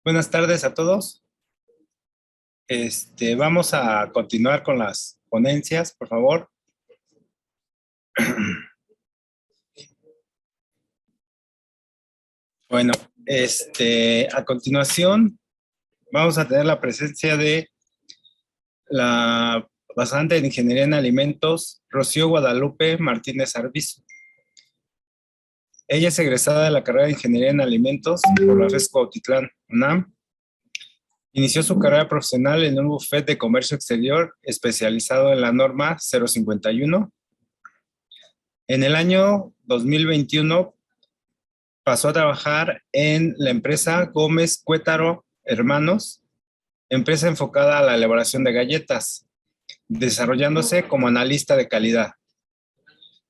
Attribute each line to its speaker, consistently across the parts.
Speaker 1: Buenas tardes a todos. Vamos a continuar con las ponencias, por favor. Bueno, a continuación vamos a tener la presencia de la pasante en Ingeniería en Alimentos, Rocío Guadalupe Martínez Arbizu. Ella es egresada de la carrera de Ingeniería en Alimentos por la FES Cuautitlán, UNAM. Inició su carrera profesional en un bufete de comercio exterior especializado en la norma 051. En el año 2021 pasó a trabajar en la empresa Gómez Cuétaro Hermanos, empresa enfocada a la elaboración de galletas, desarrollándose como analista de calidad.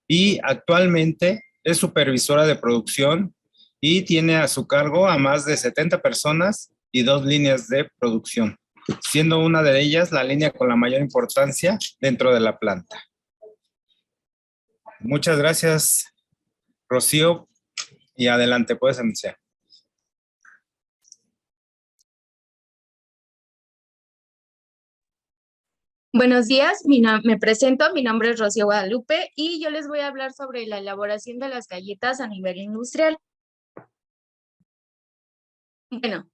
Speaker 1: Y actualmente es supervisora de producción y tiene a su cargo a más de 70 personas y 2 líneas de producción, siendo una de ellas la línea con la mayor importancia dentro de la planta. Muchas gracias, Rocío, y adelante, puedes anunciar.
Speaker 2: Buenos días, me presento, mi nombre es Rocío Guadalupe y yo les voy a hablar sobre la elaboración de las galletas a nivel industrial. Bueno,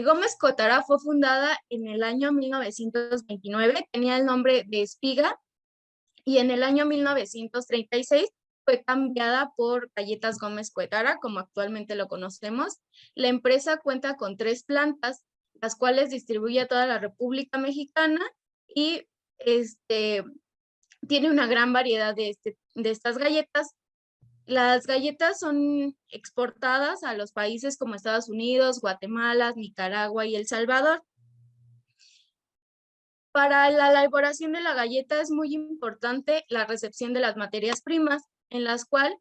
Speaker 2: Gómez Cotara fue fundada en el año 1929, tenía el nombre de Espiga, y en el año 1936 fue cambiada por Galletas Gómez Cotara, como actualmente lo conocemos. La empresa cuenta con 3 plantas, las cuales distribuye a toda la República Mexicana y tiene una gran variedad de estas galletas. Las galletas son exportadas a los países como Estados Unidos, Guatemala, Nicaragua y El Salvador. Para la elaboración de la galleta es muy importante la recepción de las materias primas, en las cuales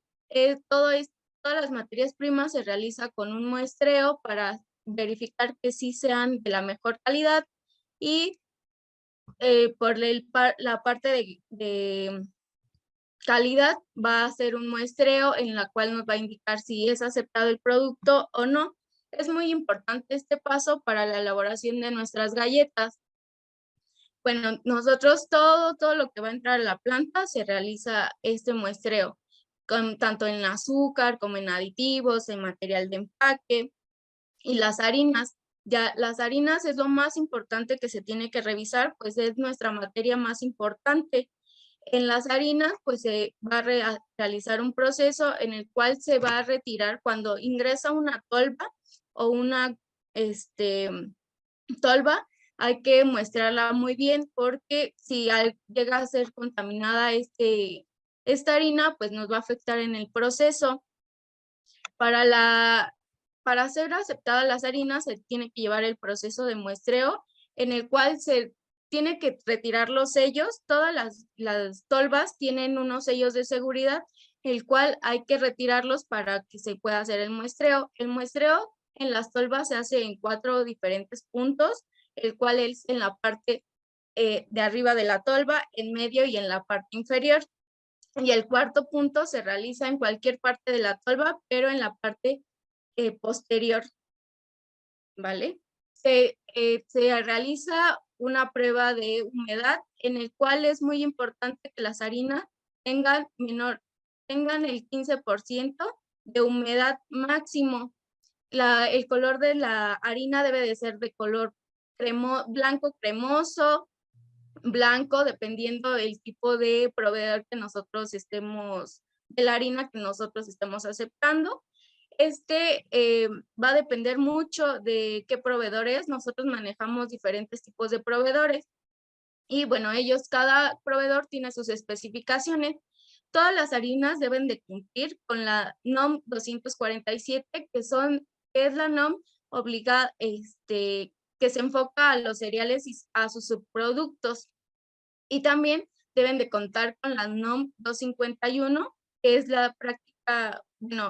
Speaker 2: todas las materias primas se realiza con un muestreo para verificar que sí sean de la mejor calidad, y por la parte de calidad va a ser un muestreo en la cual nos va a indicar si es aceptado el producto o no. Es muy importante este paso para la elaboración de nuestras galletas. Bueno, nosotros todo lo que va a entrar a la planta se realiza este muestreo, tanto en azúcar como en aditivos, en material de empaque y las harinas. Ya las harinas es lo más importante que se tiene que revisar, pues es nuestra materia más importante. En las harinas, pues se va a realizar un proceso en el cual se va a retirar cuando ingresa una tolva o una tolva. Hay que muestrarla muy bien, porque si llega a ser contaminada esta harina, pues nos va a afectar en el proceso. Para ser aceptadas las harinas se tiene que llevar el proceso de muestreo, en el cual se tiene que retirar los sellos. Todas las tolvas tienen unos sellos de seguridad, el cual hay que retirarlos para que se pueda hacer el muestreo. El muestreo en las tolvas se hace en 4 diferentes puntos, el cual es en la parte de arriba de la tolva, en medio y en la parte inferior. Y el cuarto punto se realiza en cualquier parte de la tolva, pero en la parte posterior, ¿vale? Se realiza una prueba de humedad, en el cual es muy importante que las harinas tengan el 15% de humedad máximo. El color de la harina debe de ser de color blanco cremoso, blanco, dependiendo del tipo de proveedor que nosotros de la harina que nosotros estemos aceptando. Va a depender mucho de qué proveedor es. Nosotros manejamos diferentes tipos de proveedores y bueno, cada proveedor tiene sus especificaciones. Todas las harinas deben de cumplir con la NOM 247, que es la NOM obligada, que se enfoca a los cereales y a sus subproductos. Y también deben de contar con la NOM 251, que es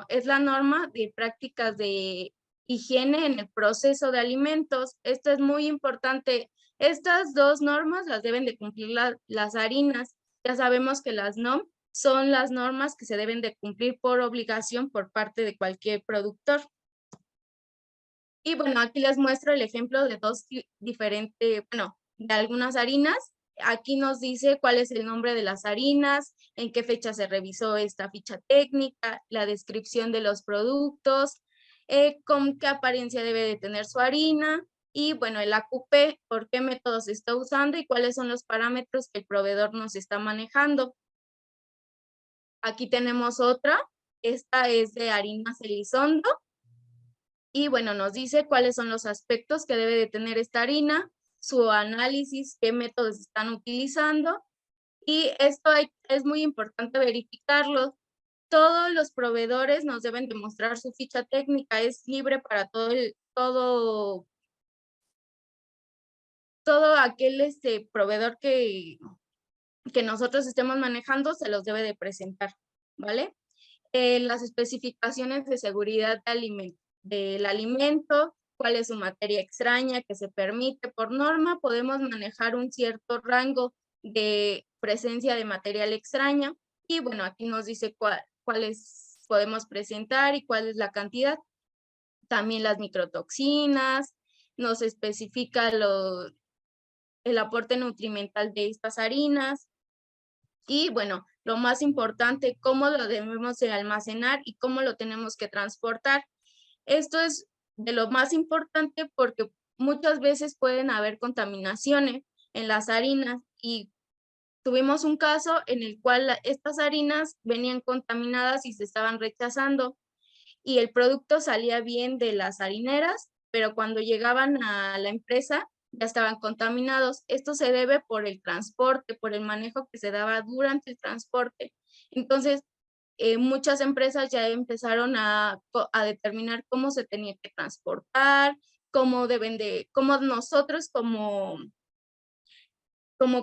Speaker 2: es la norma de prácticas de higiene en el proceso de alimentos. Esto es muy importante. Estas 2 normas las deben de cumplir las harinas. Ya sabemos que las NOM son las normas que se deben de cumplir por obligación por parte de cualquier productor. Y bueno, aquí les muestro el ejemplo de dos diferentes, bueno, de algunas harinas. Aquí nos dice cuál es el nombre de las harinas, en qué fecha se revisó esta ficha técnica, la descripción de los productos, con qué apariencia debe de tener su harina y bueno, el AQP, por qué método se está usando y cuáles son los parámetros que el proveedor nos está manejando. Aquí tenemos otra, esta es de harinas Elizondo. Y bueno, nos dice cuáles son los aspectos que debe de tener esta harina, su análisis, qué métodos están utilizando. Y esto es muy importante verificarlo. Todos los proveedores nos deben demostrar su ficha técnica, es libre para todo aquel proveedor que nosotros estemos manejando, se los debe de presentar, ¿vale? Las especificaciones de seguridad del alimento, cuál es su materia extraña que se permite. Por norma podemos manejar un cierto rango de presencia de material extraña y bueno, aquí nos dice cuáles podemos presentar y cuál es la cantidad. También las microtoxinas, nos especifica el aporte nutrimental de estas harinas, y bueno, lo más importante, cómo lo debemos de almacenar y cómo lo tenemos que transportar. Esto es de lo más importante porque muchas veces pueden haber contaminaciones en las harinas y tuvimos un caso en el cual estas harinas venían contaminadas y se estaban rechazando y el producto salía bien de las harineras, pero cuando llegaban a la empresa ya estaban contaminados. Esto se debe por el transporte, por el manejo que se daba durante el transporte. Entonces, muchas empresas ya empezaron a determinar cómo se tenía que transportar, cómo nosotros como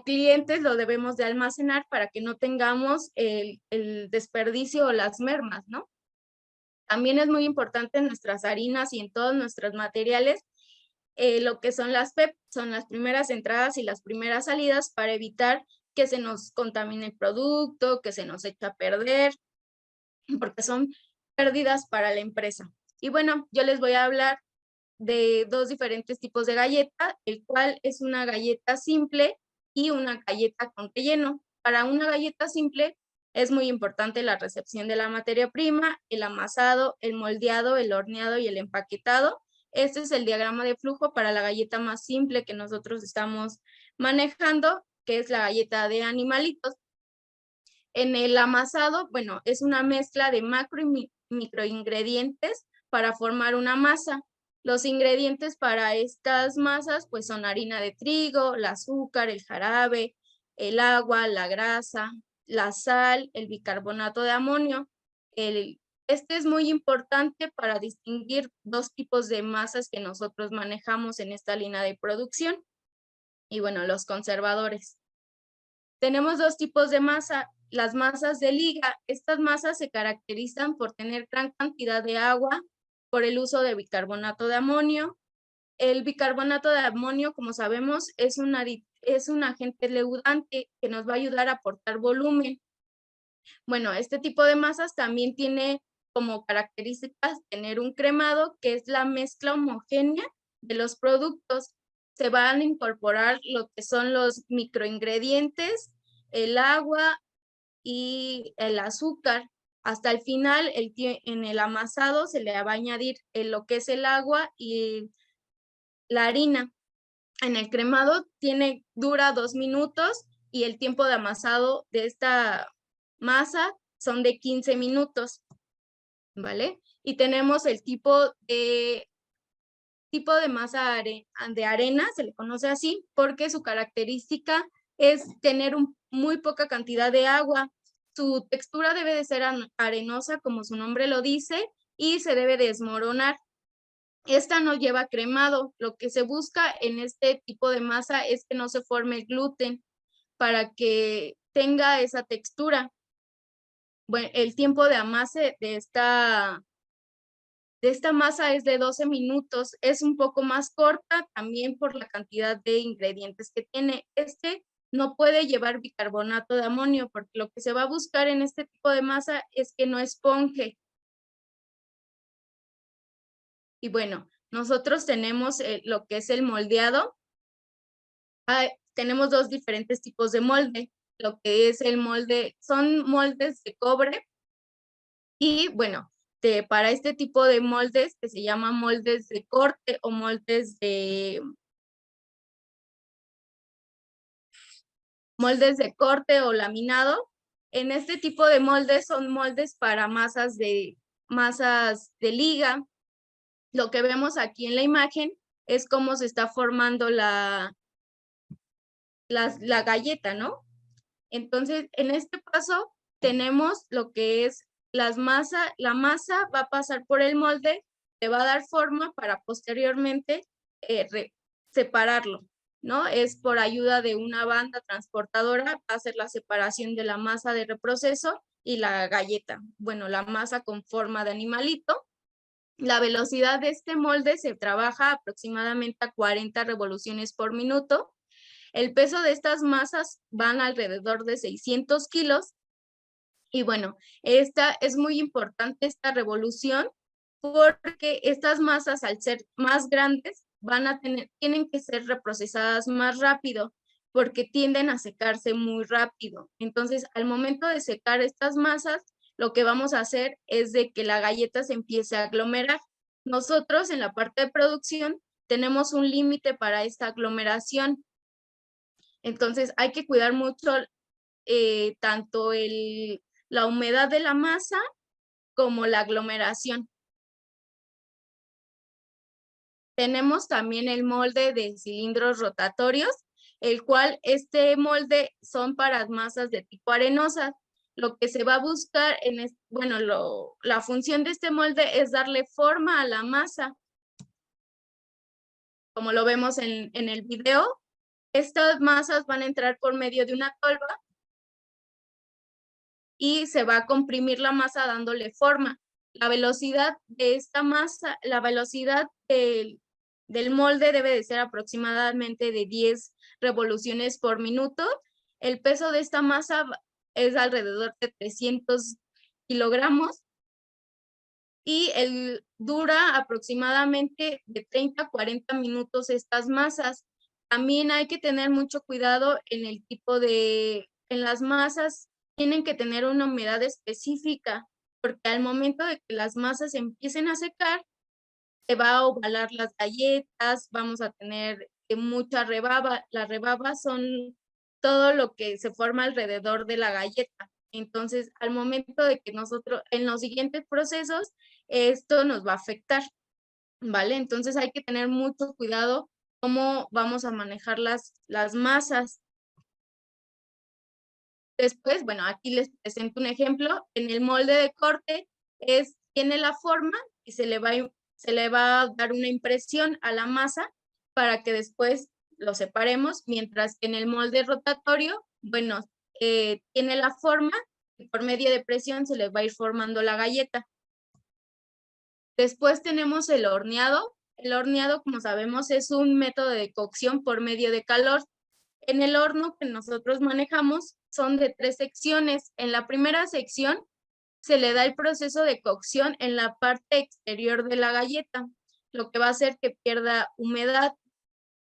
Speaker 2: clientes lo debemos de almacenar para que no tengamos el desperdicio o las mermas, ¿no? También es muy importante en nuestras harinas y en todos nuestros materiales, lo que son las PEP, son las primeras entradas y las primeras salidas para evitar que se nos contamine el producto, que se nos eche a perder, porque son pérdidas para la empresa. Y bueno, yo les voy a hablar de dos diferentes tipos de galleta, el cual es una galleta simple y una galleta con relleno. Para una galleta simple es muy importante la recepción de la materia prima, el amasado, el moldeado, el horneado y el empaquetado. Este es el diagrama de flujo para la galleta más simple que nosotros estamos manejando, que es la galleta de animalitos. En el amasado, bueno, es una mezcla de macro y microingredientes para formar una masa. Los ingredientes para estas masas pues son harina de trigo, el azúcar, el jarabe, el agua, la grasa, la sal, el bicarbonato de amonio. Este es muy importante para distinguir dos tipos de masas que nosotros manejamos en esta línea de producción. Y bueno, los conservadores. Tenemos dos tipos de masa, las masas de liga. Estas masas se caracterizan por tener gran cantidad de agua, por el uso de bicarbonato de amonio. El bicarbonato de amonio, como sabemos, es un agente leudante que nos va a ayudar a aportar volumen. Bueno, este tipo de masas también tiene como características tener un cremado, que es la mezcla homogénea de los productos. Se van a incorporar lo que son los microingredientes, el agua y el azúcar. Hasta el final, en el amasado se le va a añadir lo que es el agua y la harina. En el cremado dura 2 minutos y el tiempo de amasado de esta masa son de 15 minutos, ¿vale? Y tenemos el tipo de masa de arena, se le conoce así, porque su característica es tener muy poca cantidad de agua. Su textura debe de ser arenosa, como su nombre lo dice, y se debe desmoronar. Esta no lleva cremado. Lo que se busca en este tipo de masa es que no se forme el gluten para que tenga esa textura. Bueno, el tiempo de amase de esta masa es de 12 minutos. Es un poco más corta también por la cantidad de ingredientes que tiene. No puede llevar bicarbonato de amonio porque lo que se va a buscar en este tipo de masa es que no esponje. Y bueno, Nosotros tenemos lo que es el moldeado. Tenemos dos diferentes tipos de molde. Lo que es el molde, son moldes de cobre. Y bueno, para este tipo de moldes, que se llaman moldes de corte o moldes de corte o laminado, en este tipo de moldes son moldes para masas de liga. Lo que vemos aquí en la imagen es cómo se está formando la galleta, ¿no? Entonces, en este paso tenemos lo que es la masa va a pasar por el molde, le va a dar forma para posteriormente separarlo, ¿no? Es por ayuda de una banda transportadora, va a hacer la separación de la masa de reproceso y la galleta. Bueno, la masa con forma de animalito. La velocidad de este molde se trabaja aproximadamente a 40 revoluciones por minuto. El peso de estas masas van alrededor de 600 kilos. Y bueno, esta es muy importante, esta revolución, porque estas masas, al ser más grandes, tienen que ser reprocesadas más rápido, porque tienden a secarse muy rápido. Entonces, al momento de secar estas masas, lo que vamos a hacer es de que la galleta se empiece a aglomerar. Nosotros en la parte de producción tenemos un límite para esta aglomeración. Entonces, hay que cuidar mucho tanto la humedad de la masa como la aglomeración. Tenemos también el molde de cilindros rotatorios, el cual este molde son para masas de tipo arenosa. Lo que se va a buscar la función de este molde es darle forma a la masa. Como lo vemos en el video, estas masas van a entrar por medio de una tolva y se va a comprimir la masa dándole forma. La velocidad de esta masa, la velocidad del molde debe de ser aproximadamente de 10 revoluciones por minuto. El peso de esta masa es alrededor de 300 kilogramos y dura aproximadamente de 30 a 40 minutos estas masas. También hay que tener mucho cuidado en el tipo en las masas tienen que tener una humedad específica, porque al momento de que las masas empiecen a secar, se va a ovalar las galletas, vamos a tener mucha rebaba. Las rebabas son todo lo que se forma alrededor de la galleta. Entonces, al momento de que nosotros, en los siguientes procesos, esto nos va a afectar, ¿vale? Entonces hay que tener mucho cuidado cómo vamos a manejar las masas. Después, bueno, aquí les presento un ejemplo. En el molde de corte tiene la forma y se le va a dar una impresión a la masa para que después lo separemos, mientras que en el molde rotatorio, bueno, tiene la forma y por medio de presión se le va a ir formando la galleta. Después tenemos el horneado. El horneado, como sabemos, es un método de cocción por medio de calor. En el horno que nosotros manejamos son de 3 secciones. En la primera sección se le da el proceso de cocción en la parte exterior de la galleta, lo que va a hacer que pierda humedad.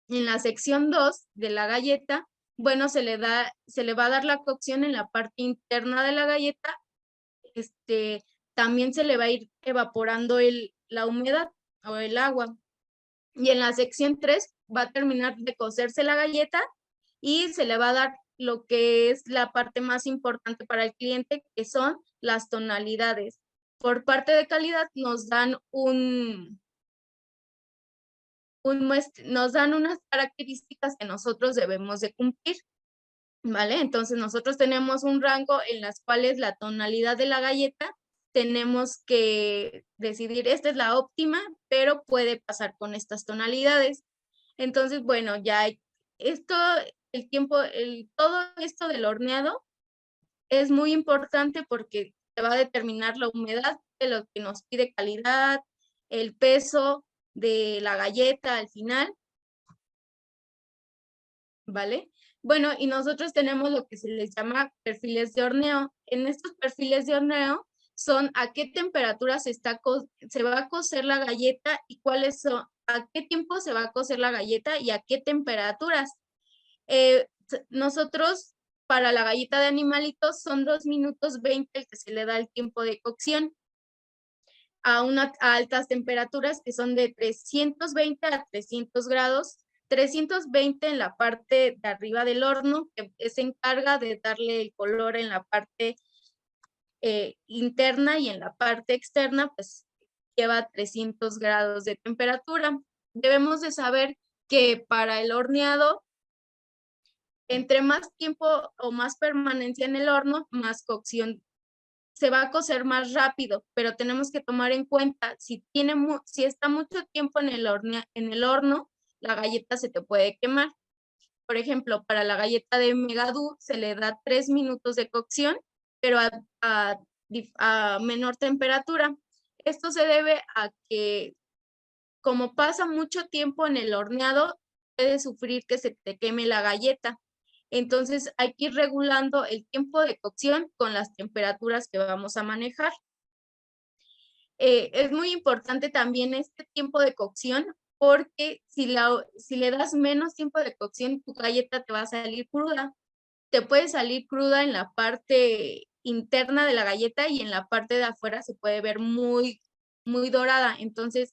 Speaker 2: En la sección 2 de la galleta, bueno, se le va a dar la cocción en la parte interna de la galleta. También se le va a ir evaporando la humedad o el agua. Y en la sección 3 va a terminar de cocerse la galleta y se le va a dar lo que es la parte más importante para el cliente, que son las tonalidades. Por parte de calidad nos dan nos dan unas características que nosotros debemos de cumplir, ¿vale? Entonces nosotros tenemos un rango en las cuales la tonalidad de la galleta tenemos que decidir, esta es la óptima, pero puede pasar con estas tonalidades. Entonces, bueno, ya esto, todo esto del horneado es muy importante porque se va a determinar la humedad de lo que nos pide calidad, el peso de la galleta al final, ¿vale? Bueno, y nosotros tenemos lo que se les llama perfiles de horneo. En estos perfiles de horneo son a qué temperatura se va a cocer la galleta y a qué tiempo se va a cocer la galleta y a qué temperaturas. Nosotros, para la galleta de animalitos, son 2 minutos 20 el que se le da el tiempo de cocción a altas temperaturas, que son de 320 a 300 grados. 320 en la parte de arriba del horno, que se encarga de darle el color en la parte interna, y en la parte externa, pues lleva 300 grados de temperatura. Debemos de saber que para el horneado, entre más tiempo o más permanencia en el horno, más cocción. Se va a cocer más rápido, pero tenemos que tomar en cuenta, si está mucho tiempo en el horno, la galleta se te puede quemar. Por ejemplo, para la galleta de Megadú se le da 3 minutos de cocción, pero a menor temperatura. Esto se debe a que, como pasa mucho tiempo en el horneado, puede sufrir que se te queme la galleta. Entonces hay que ir regulando el tiempo de cocción con las temperaturas que vamos a manejar. Es muy importante también este tiempo de cocción, porque si le das menos tiempo de cocción, tu galleta te va a salir cruda. Te puede salir cruda en la parte interna de la galleta, y en la parte de afuera se puede ver muy, muy dorada. Entonces,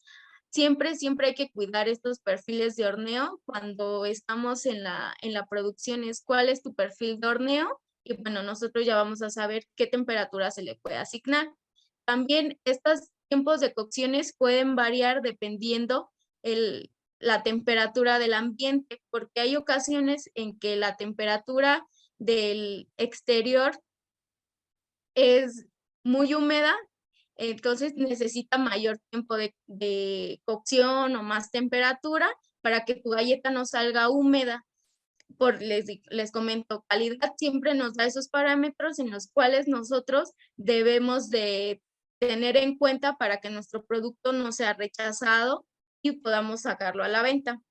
Speaker 2: siempre hay que cuidar estos perfiles de horneo cuando estamos en la producción. Es cuál es tu perfil de horneo, y bueno, nosotros ya vamos a saber qué temperatura se le puede asignar. También estos tiempos de cocciones pueden variar dependiendo la temperatura del ambiente, porque hay ocasiones en que la temperatura del exterior es muy húmeda, entonces necesita mayor tiempo de cocción o más temperatura para que tu galleta no salga húmeda. Les comento, calidad siempre nos da esos parámetros en los cuales nosotros debemos de tener en cuenta para que nuestro producto no sea rechazado y podamos sacarlo a la venta.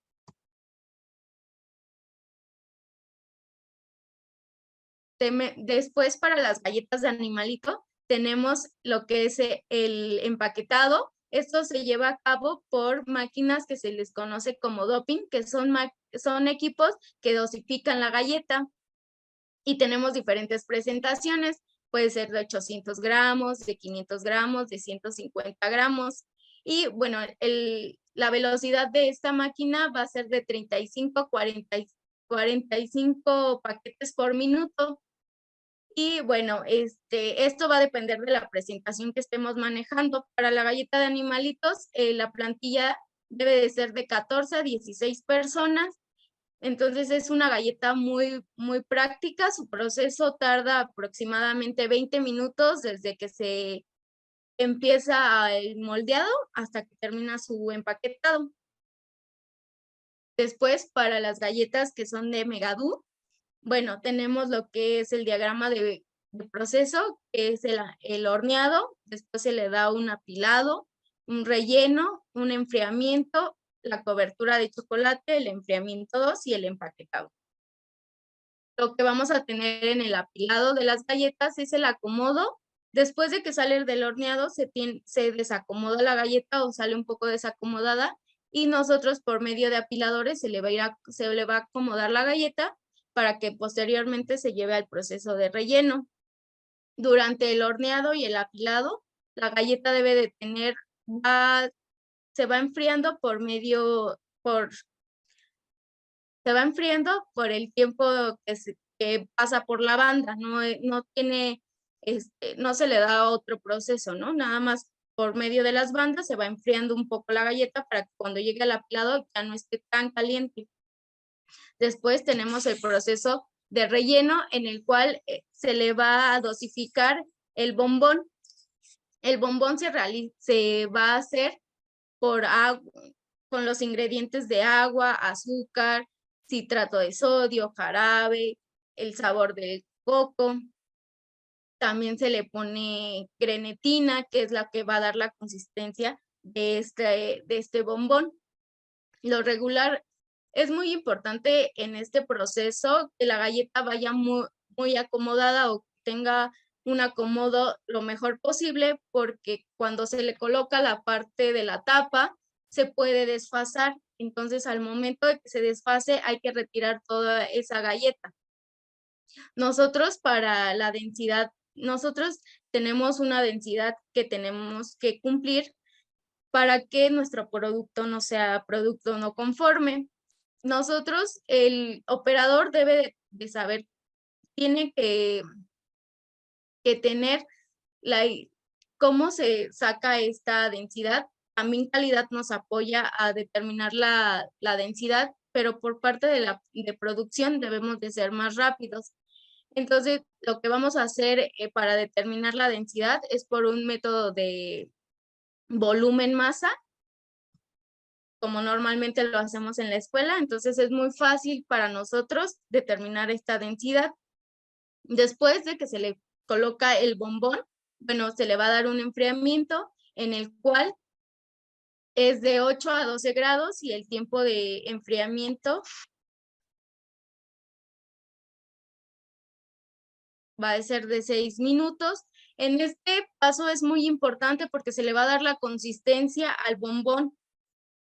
Speaker 2: Después, para las galletas de animalito, tenemos lo que es el empaquetado. Esto se lleva a cabo por máquinas que se les conoce como doping, que son equipos que dosifican la galleta, y tenemos diferentes presentaciones. Puede ser de 800 gramos, de 500 gramos, de 150 gramos. Y bueno, la velocidad de esta máquina va a ser de 35 a 45 paquetes por minuto. Y bueno, esto va a depender de la presentación que estemos manejando. Para la galleta de animalitos, la plantilla debe de ser de 14 a 16 personas. Entonces es una galleta muy, muy práctica. Su proceso tarda aproximadamente 20 minutos desde que se empieza el moldeado hasta que termina su empaquetado. Después, para las galletas que son de Megadú, bueno, tenemos lo que es el diagrama de proceso, que es el horneado. Después se le da un apilado, un relleno, un enfriamiento, la cobertura de chocolate, el enfriamiento 2 y el empaquetado. Lo que vamos a tener en el apilado de las galletas es el acomodo. Después de que sale del horneado, se desacomoda la galleta o sale un poco desacomodada, y nosotros, por medio de apiladores, se le va a acomodar la galleta para que posteriormente se lleve al proceso de relleno. Durante el horneado y el apilado, la galleta debe de se va enfriando se va enfriando por el tiempo que pasa por la banda. No tiene, no se le da otro proceso, ¿no? Nada más por medio de las bandas se va enfriando un poco la galleta para que cuando llegue al apilado ya no esté tan caliente. Después tenemos el proceso de relleno, en el cual se le va a dosificar el bombón. El bombón se va a hacer con los ingredientes de agua, azúcar, citrato de sodio, jarabe, el sabor del coco. También se le pone grenetina, que es la que va a dar la consistencia de este bombón. Lo regular, es muy importante en este proceso que la galleta vaya muy, muy acomodada o tenga un acomodo lo mejor posible, porque cuando se le coloca la parte de la tapa, se puede desfasar. Entonces, al momento de que se desfase, hay que retirar toda esa galleta. Nosotros para la densidad, nosotros tenemos una densidad que tenemos que cumplir para que nuestro producto no sea producto no conforme. Nosotros, el operador debe de saber, tiene que tener cómo se saca esta densidad. También calidad nos apoya a determinar la densidad, pero por parte de producción debemos de ser más rápidos. Entonces, lo que vamos a hacer para determinar la densidad es por un método de volumen-masa, como normalmente lo hacemos en la escuela. Entonces, es muy fácil para nosotros determinar esta densidad. Después de que se le coloca el bombón, bueno, se le va a dar un enfriamiento en el cual es de 8 a 12 grados y el tiempo de enfriamiento va a ser de 6 minutos. En este paso es muy importante porque se le va a dar la consistencia al bombón.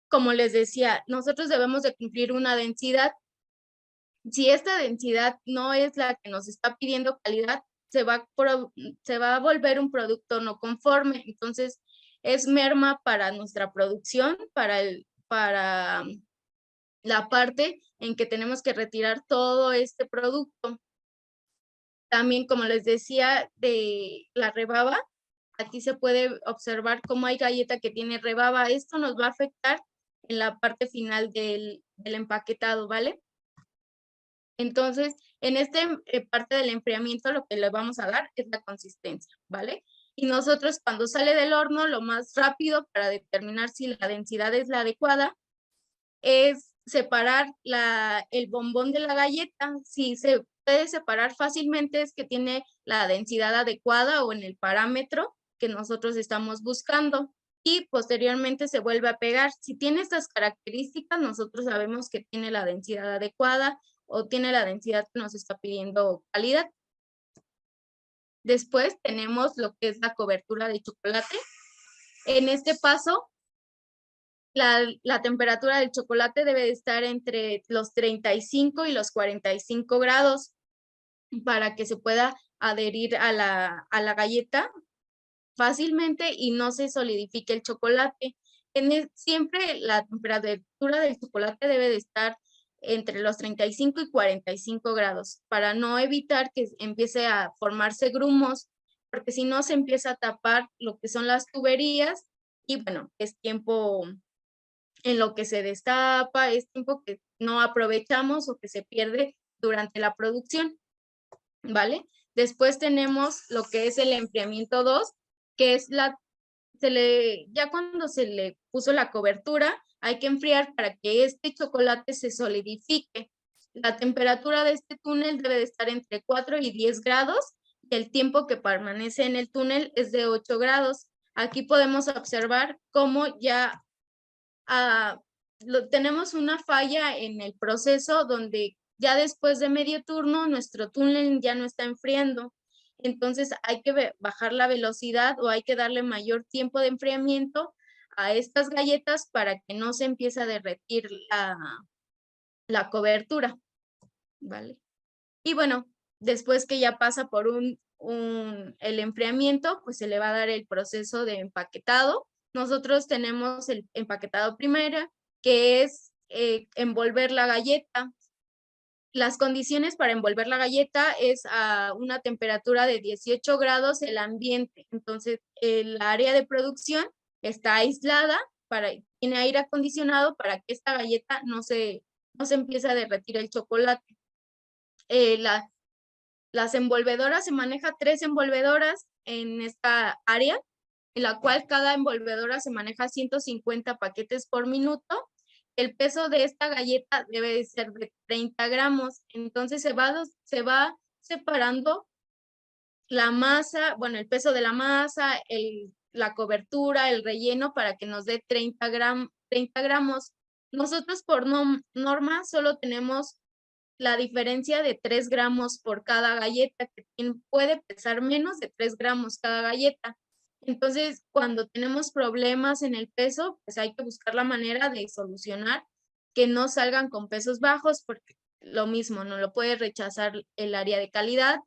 Speaker 2: Como les decía, nosotros debemos de cumplir una densidad. Si esta densidad no es la que nos está pidiendo calidad, se va a volver un producto no conforme. Entonces, es merma para nuestra producción, para la parte en que tenemos que retirar todo este producto. También, como les decía, de la rebaba, aquí se puede observar cómo hay galleta que tiene rebaba. Esto nos va a afectar en la parte final del empaquetado, ¿vale? Entonces, en parte del enfriamiento, lo que le vamos a dar es la consistencia, ¿vale? Y nosotros, cuando sale del horno, lo más rápido para determinar si la densidad es la adecuada es separar el bombón de la galleta. Si se puede separar fácilmente, es que tiene la densidad adecuada o en el parámetro que nosotros estamos buscando. Y posteriormente se vuelve a pegar. Si tiene estas características, nosotros sabemos que tiene la densidad adecuada o tiene la densidad que nos está pidiendo calidad. Después tenemos lo que es la cobertura de chocolate. En este paso, la temperatura del chocolate debe de estar entre los 35 y los 45 grados para que se pueda adherir a la galleta fácilmente y no se solidifique el chocolate. Siempre la temperatura del chocolate debe de estar entre los 35 y 45 grados para no evitar que empiece a formarse grumos, porque si no se empieza a tapar lo que son las tuberías y bueno, es tiempo en lo que se destapa, es tiempo que no aprovechamos o que se pierde durante la producción, ¿vale? Después tenemos lo que es el enfriamiento 2, que es ya cuando se le puso la cobertura, hay que enfriar para que este chocolate se solidifique. La temperatura de este túnel debe de estar entre 4 y 10 grados y el tiempo que permanece en el túnel es de 8 grados. Aquí podemos observar cómo ya tenemos una falla en el proceso donde ya después de medio turno nuestro túnel ya no está enfriando. Entonces hay que bajar la velocidad o hay que darle mayor tiempo de enfriamiento a estas galletas para que no se empiece a derretir la cobertura, ¿vale? Y bueno, después que ya pasa por el enfriamiento, pues se le va a dar el proceso de empaquetado. Nosotros tenemos el empaquetado primero, que es envolver la galleta. Las condiciones para envolver la galleta es a una temperatura de 18 grados el ambiente. Entonces, el área de producción está aislada, tiene aire acondicionado para que esta galleta no se empiece a derretir el chocolate. Las envolvedoras, se maneja 3 envolvedoras en esta área, en la cual cada envolvedora se maneja 150 paquetes por minuto. El peso de esta galleta debe de ser de 30 gramos. Entonces se va separando la masa, bueno, el peso de la masa, la cobertura, el relleno para que nos dé 30 gramos. Nosotros por norma solo tenemos la diferencia de 3 gramos por cada galleta, que puede pesar menos de 3 gramos cada galleta. Entonces, cuando tenemos problemas en el peso, pues hay que buscar la manera de solucionar que no salgan con pesos bajos, porque lo mismo, no lo puede rechazar el área de calidad.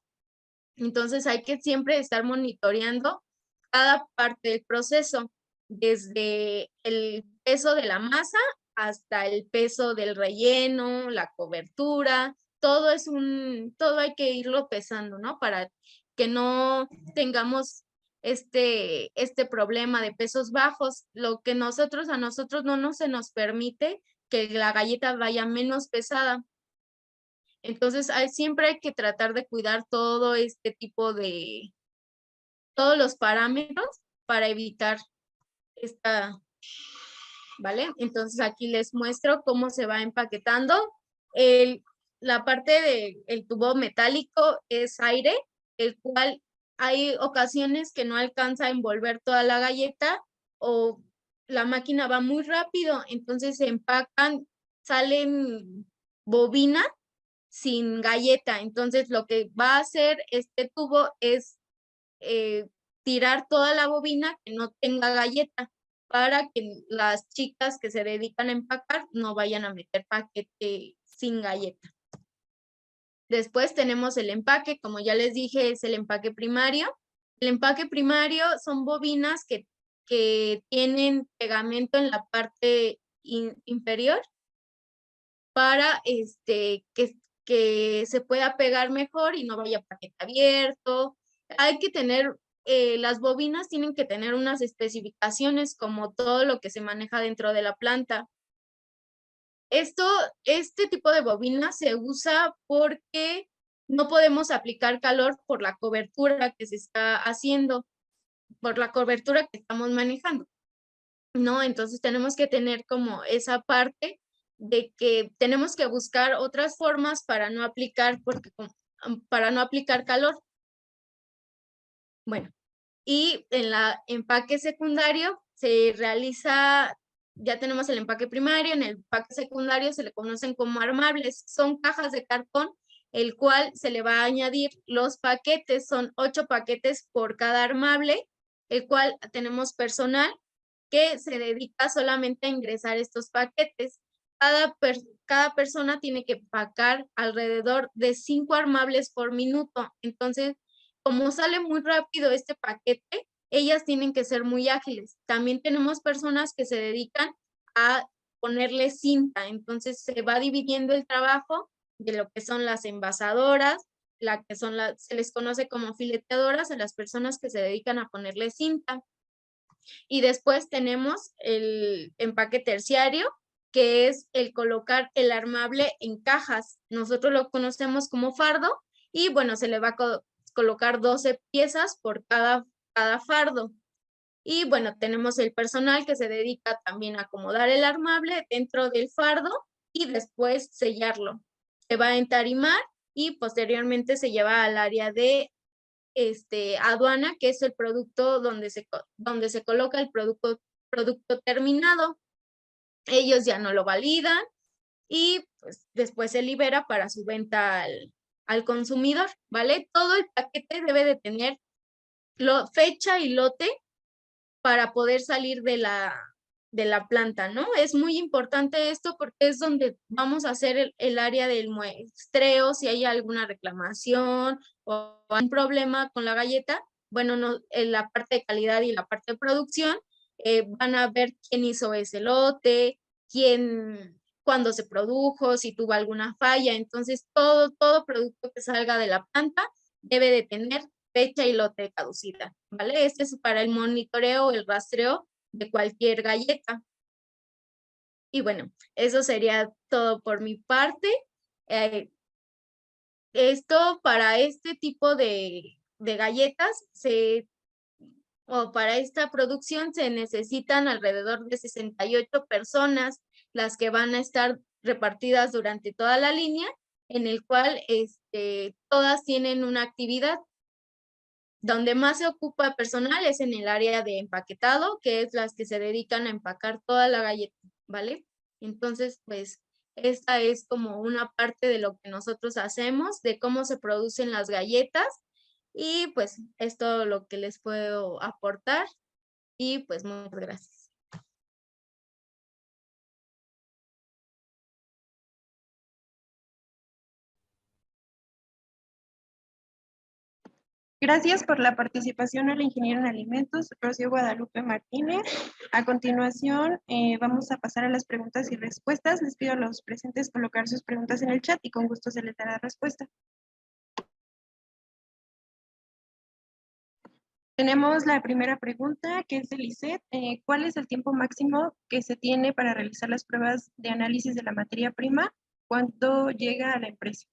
Speaker 2: Entonces, hay que siempre estar monitoreando cada parte del proceso, desde el peso de la masa hasta el peso del relleno, la cobertura, todo todo hay que irlo pesando, ¿no? Para que no tengamos este problema de pesos bajos. Lo que a nosotros no se nos permite que la galleta vaya menos pesada. Entonces, siempre hay que tratar de cuidar todo este tipo de, todos los parámetros para evitar esta, ¿vale? Entonces, aquí les muestro cómo se va empaquetando. La parte del tubo metálico es aire, el cual hay ocasiones que no alcanza a envolver toda la galleta o la máquina va muy rápido, entonces se empacan, salen bobina sin galleta. Entonces, lo que va a hacer este tubo es tirar toda la bobina que no tenga galleta para que las chicas que se dedican a empacar no vayan a meter paquete sin galleta. Después tenemos el empaque, como ya les dije, es el empaque primario. El empaque primario son bobinas que tienen pegamento en la parte inferior para que se pueda pegar mejor y no vaya paquete abierto. Hay que tener, las bobinas tienen que tener unas especificaciones como todo lo que se maneja dentro de la planta. Este tipo de bobina se usa porque no podemos aplicar calor por la cobertura que se está haciendo, por la cobertura que estamos manejando, ¿no? Entonces tenemos que tener como esa parte de que tenemos que buscar otras formas para no aplicar, para no aplicar calor. Bueno, y en la empaque secundario se realiza, ya tenemos el empaque primario, en el empaque secundario se le conocen como armables, son cajas de cartón, el cual se le va a añadir los paquetes, son 8 paquetes por cada armable, el cual tenemos personal que se dedica solamente a ingresar estos paquetes. Cada persona tiene que empacar alrededor de 5 armables por minuto. Entonces, como sale muy rápido este paquete, ellas tienen que ser muy ágiles. También tenemos personas que se dedican a ponerle cinta. Entonces, se va dividiendo el trabajo de lo que son las envasadoras, se les conoce como fileteadoras, a las personas que se dedican a ponerle cinta. Y después tenemos el empaque terciario, que es el colocar el armable en cajas. Nosotros lo conocemos como fardo y bueno, se le va a colocar 12 piezas por cada fardo. Y bueno, tenemos el personal que se dedica también a acomodar el armable dentro del fardo y después sellarlo. Se va a entarimar y posteriormente se lleva al área de aduana, que es el producto donde se coloca el producto terminado. Ellos ya no lo validan y pues después se libera para su venta al consumidor, ¿vale? Todo el paquete debe de tener fecha y lote para poder salir de la planta, ¿no? Es muy importante esto porque es donde vamos a hacer el área del muestreo, si hay alguna reclamación o un problema con la galleta, bueno, no, en la parte de calidad y la parte de producción, van a ver quién hizo ese lote, cuándo se produjo, si tuvo alguna falla. Entonces, todo producto que salga de la planta debe de tener fecha y lote de caducidad, ¿vale? Este es para el monitoreo, el rastreo de cualquier galleta. Y bueno, eso sería todo por mi parte. Esto para este tipo de galletas o para esta producción se necesitan alrededor de 68 personas, las que van a estar repartidas durante toda la línea, en el cual todas tienen una actividad. Donde más se ocupa personal es en el área de empaquetado, que es las que se dedican a empacar toda la galleta, ¿vale? Entonces, pues, Esta es como una parte de lo que nosotros hacemos, de cómo se producen las galletas. Y pues es todo lo que les puedo aportar. Y pues muchas gracias.
Speaker 3: Gracias por la participación a la ingeniera en alimentos, Rocío Guadalupe Martínez. A continuación, vamos a pasar a las preguntas y respuestas. Les pido a los presentes colocar sus preguntas en el chat y con gusto se les dará respuesta. Tenemos la primera pregunta, que es de Lisette. ¿Cuál es el tiempo máximo que se tiene para realizar las pruebas de análisis de la materia prima? ¿Cuánto llega a la empresa?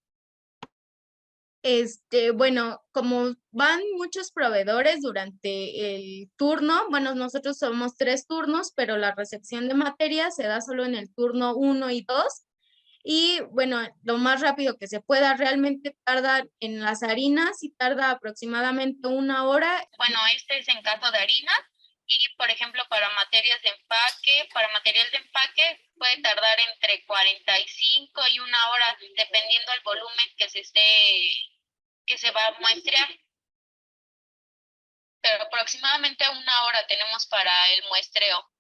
Speaker 2: Bueno, como van muchos proveedores durante el turno, bueno, nosotros somos 3 turnos, pero la recepción de materia se da solo en el turno 1 y 2. Y bueno, lo más rápido que se pueda, realmente tarda en las harinas y tarda aproximadamente 1 hora. Bueno, este es en caso de harinas. Y, por ejemplo, para materias de empaque, para material de empaque, puede tardar entre 45 y 1 hora, dependiendo del volumen que se va a muestrear. Pero aproximadamente 1 hora tenemos para el muestreo.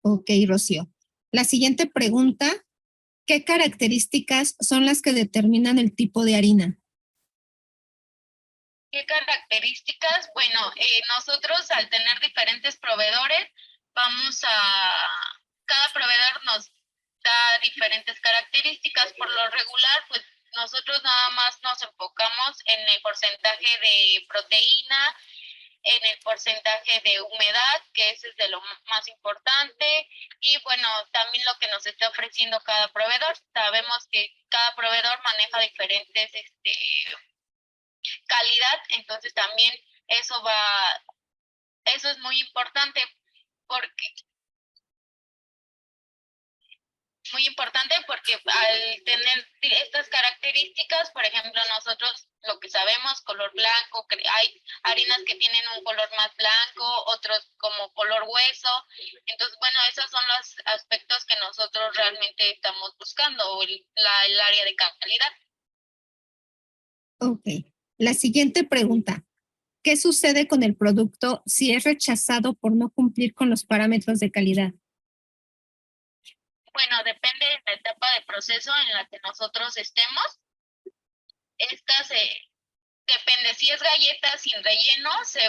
Speaker 4: Ok, Rocío. La siguiente pregunta, ¿qué características son las que determinan el tipo de harina?
Speaker 2: ¿Qué características? Bueno, nosotros al tener diferentes proveedores, cada proveedor nos da diferentes características. Por lo regular, pues nosotros nada más nos enfocamos en el porcentaje de proteína, en el porcentaje de humedad, que ese es de lo más importante, y bueno, también lo que nos está ofreciendo cada proveedor. Sabemos que cada proveedor maneja diferentes calidad, entonces también eso es muy importante porque al tener estas características, por ejemplo, nosotros lo que sabemos, color blanco, hay harinas que tienen un color más blanco, otros como color hueso. Entonces, bueno, esos son los aspectos que nosotros realmente estamos buscando, el área de calidad.
Speaker 4: Ok. La siguiente pregunta, ¿qué sucede con el producto si es rechazado por no cumplir con los parámetros de calidad?
Speaker 2: Bueno, depende de la etapa de proceso en la que nosotros estemos. Depende, si es galleta sin relleno, se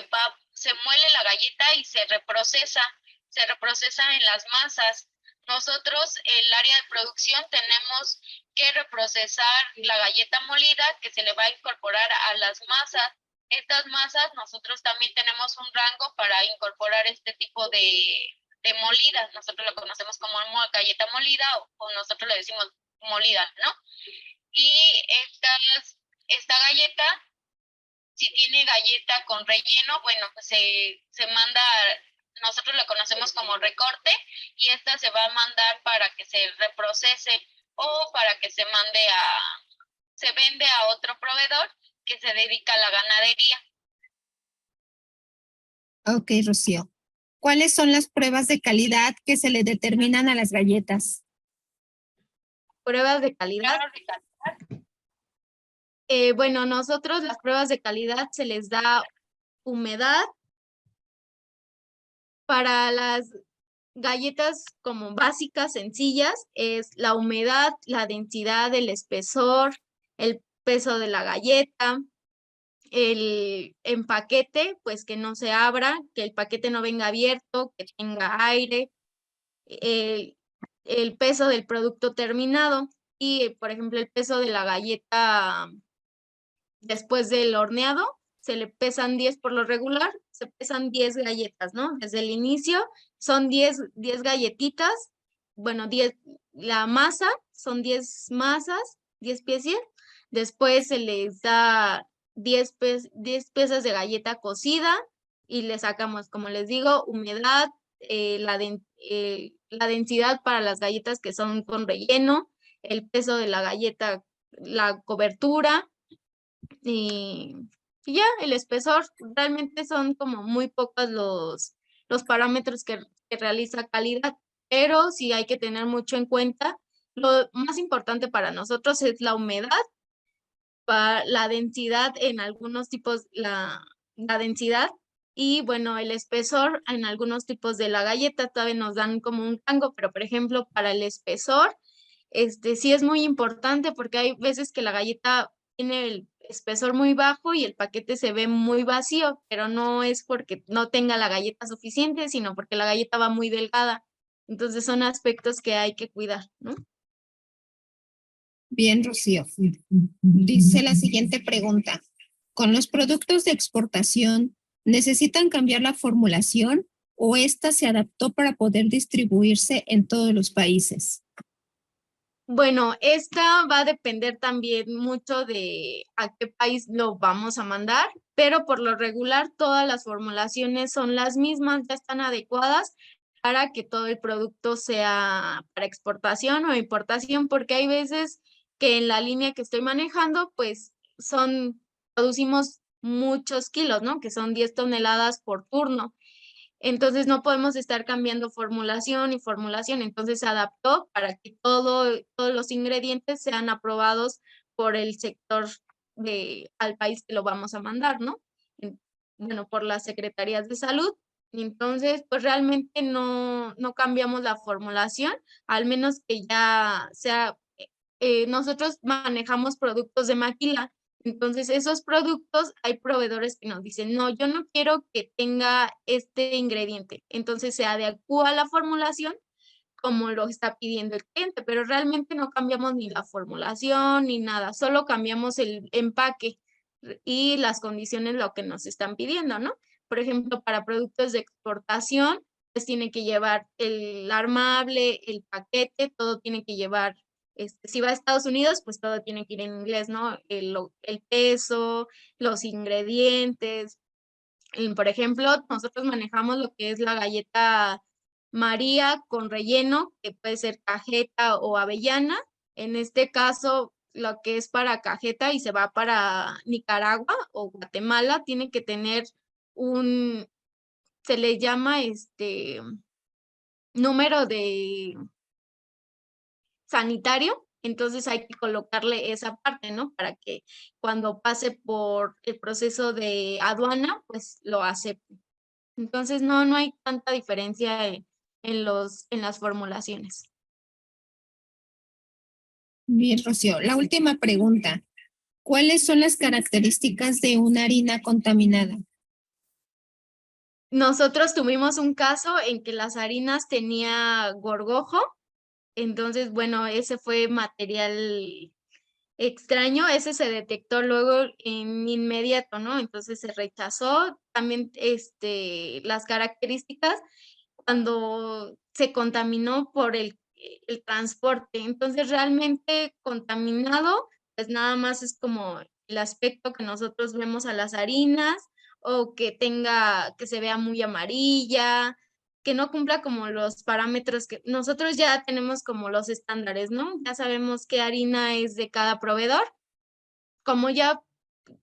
Speaker 2: muele la galleta y se reprocesa en las masas. Nosotros, el área de producción, tenemos que reprocesar la galleta molida que se le va a incorporar a las masas. Estas masas, nosotros también tenemos un rango para incorporar este tipo de molidas. Nosotros lo conocemos como galleta molida o nosotros le decimos molida, ¿no? Y esta galleta, si tiene galleta con relleno, bueno, pues se manda, nosotros la conocemos como recorte, y esta se va a mandar para que se reprocese o para que se vende a otro proveedor que se dedica a la ganadería.
Speaker 4: Ok, Rocío. ¿Cuáles son las pruebas de calidad que se le determinan a las galletas?
Speaker 2: Pruebas de calidad. Bueno, nosotros las pruebas de calidad se les da humedad. Para las galletas como básicas, sencillas, es la humedad, la densidad, el espesor, el peso de la galleta, el empaquete, pues que no se abra, que el paquete no venga abierto, que tenga aire, el peso del producto terminado y, por ejemplo, el peso de la galleta después del horneado, se le pesan 10 por lo regular, se pesan 10 galletas, ¿no? Desde el inicio son 10 galletitas, bueno, 10, la masa, son 10 masas, 10 piezas, después se les da 10 piezas de galleta cocida y le sacamos, como les digo, humedad, la densidad para las galletas que son con relleno, el peso de la galleta, la cobertura, y ya, el espesor. Realmente son como muy pocos los parámetros que realiza calidad. pero sí hay que tener mucho en cuenta. Lo más importante para nosotros es la humedad, la densidad en algunos tipos, la densidad y bueno, el espesor en algunos tipos de la galleta todavía nos dan como un rango, pero por ejemplo para el espesor, sí es muy importante porque hay veces que la galleta tiene el espesor muy bajo y el paquete se ve muy vacío, pero no es porque no tenga la galleta suficiente, sino porque la galleta va muy delgada. Entonces son aspectos que hay que cuidar, ¿no?
Speaker 4: Bien, Rocío. Dice la siguiente pregunta. ¿Con los productos de exportación necesitan cambiar la formulación o esta se adaptó para poder distribuirse en todos los países?
Speaker 2: Bueno, esta va a depender también mucho de a qué país lo vamos a mandar, pero por lo regular todas las formulaciones son las mismas, ya están adecuadas para que todo el producto sea para exportación o importación, porque hay veces que en la línea que estoy manejando, pues producimos muchos kilos, ¿no? Que son 10 toneladas por turno. Entonces no podemos estar cambiando formulación y formulación. Entonces se adaptó para que todos los ingredientes sean aprobados por el sector al país que lo vamos a mandar, ¿no? Bueno, por las secretarías de salud. Entonces, pues realmente no cambiamos la formulación, al menos que ya sea, nosotros manejamos productos de maquila. Entonces, esos productos, hay proveedores que nos dicen, no, yo no quiero que tenga este ingrediente. Entonces, se adecua la formulación como lo está pidiendo el cliente, pero realmente no cambiamos ni la formulación ni nada, solo cambiamos el empaque y las condiciones, lo que nos están pidiendo, ¿no? Por ejemplo, para productos de exportación, pues tiene que llevar el armable, el paquete, todo tiene que llevar si va a Estados Unidos, pues todo tiene que ir en inglés, ¿no? El peso, los ingredientes. Por ejemplo, nosotros manejamos lo que es la galleta María con relleno, que puede ser cajeta o avellana. En este caso, lo que es para cajeta y se va para Nicaragua o Guatemala, tiene que tener se le llama número de sanitario, entonces hay que colocarle esa parte, ¿no? Para que cuando pase por el proceso de aduana, pues lo acepte. Entonces no hay tanta diferencia en las formulaciones.
Speaker 4: Bien, Rocío. La última pregunta. ¿Cuáles son las características de una harina contaminada?
Speaker 2: Nosotros tuvimos un caso en que las harinas tenía gorgojo, entonces, bueno, ese fue material extraño, ese se detectó luego en inmediato, ¿no? Entonces se rechazó también las características cuando se contaminó por el transporte. Entonces realmente contaminado, pues nada más es como el aspecto que nosotros vemos a las harinas o que se vea muy amarilla, que no cumpla como los parámetros que nosotros ya tenemos como los estándares, ¿no? Ya sabemos qué harina es de cada proveedor. Como ya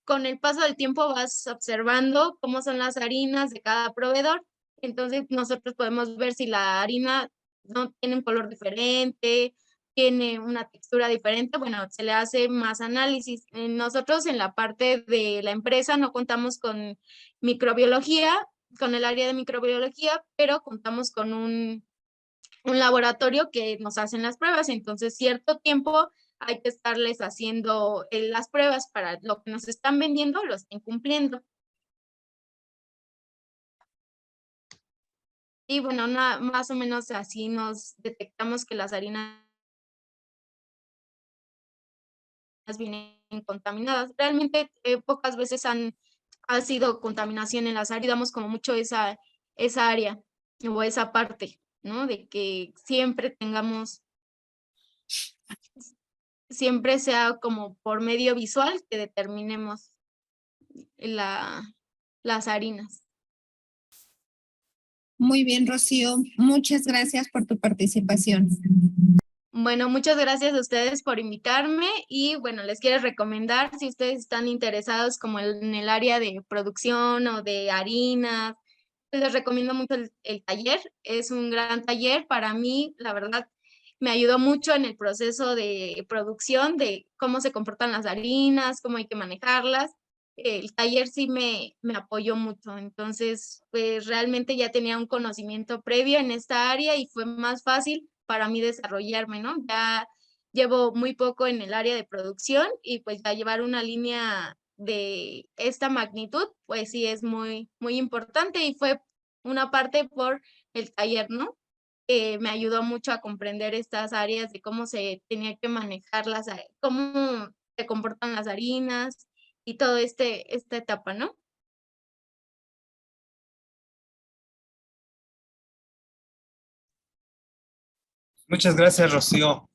Speaker 2: con el paso del tiempo vas observando cómo son las harinas de cada proveedor, entonces nosotros podemos ver si la harina no tiene un color diferente, tiene una textura diferente, bueno, se le hace más análisis. Nosotros en la parte de la empresa no contamos con microbiología, con el área de microbiología, pero contamos con un laboratorio que nos hacen las pruebas, entonces cierto tiempo hay que estarles haciendo las pruebas para lo que nos están vendiendo, lo estén cumpliendo. Y bueno, más o menos así nos detectamos que las harinas vienen contaminadas. Realmente pocas veces ha sido contaminación en las áreas, damos como mucho esa área o esa parte, ¿no? De que siempre sea como por medio visual que determinemos las harinas.
Speaker 4: Muy bien, Rocío. Muchas gracias por tu participación.
Speaker 2: Bueno, muchas gracias a ustedes por invitarme y bueno, les quiero recomendar si ustedes están interesados como en el área de producción o de harinas, Les recomiendo mucho el taller, es un gran taller para mí, la verdad, me ayudó mucho en el proceso de producción, de cómo se comportan las harinas, cómo hay que manejarlas. El taller sí me apoyó mucho, entonces, pues realmente ya tenía un conocimiento previo en esta área y fue más fácil para mí desarrollarme, ¿no? Ya llevo muy poco en el área de producción y pues ya llevar una línea de esta magnitud, pues sí es muy, muy importante y fue una parte por el taller, ¿no? Me ayudó mucho a comprender estas áreas de cómo se tenía que manejar cómo se comportan las harinas y todo esta etapa, ¿no?
Speaker 1: Muchas gracias, Rocío,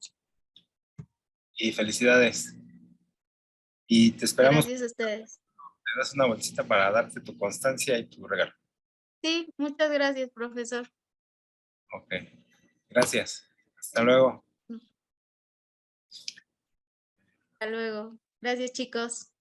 Speaker 1: y felicidades. Y te esperamos,
Speaker 2: Gracias a ustedes.
Speaker 1: te das una bolsita para darte tu constancia y tu regalo.
Speaker 2: Sí, muchas gracias, profesor.
Speaker 1: Ok, gracias. Hasta luego.
Speaker 2: Hasta luego. Gracias, chicos.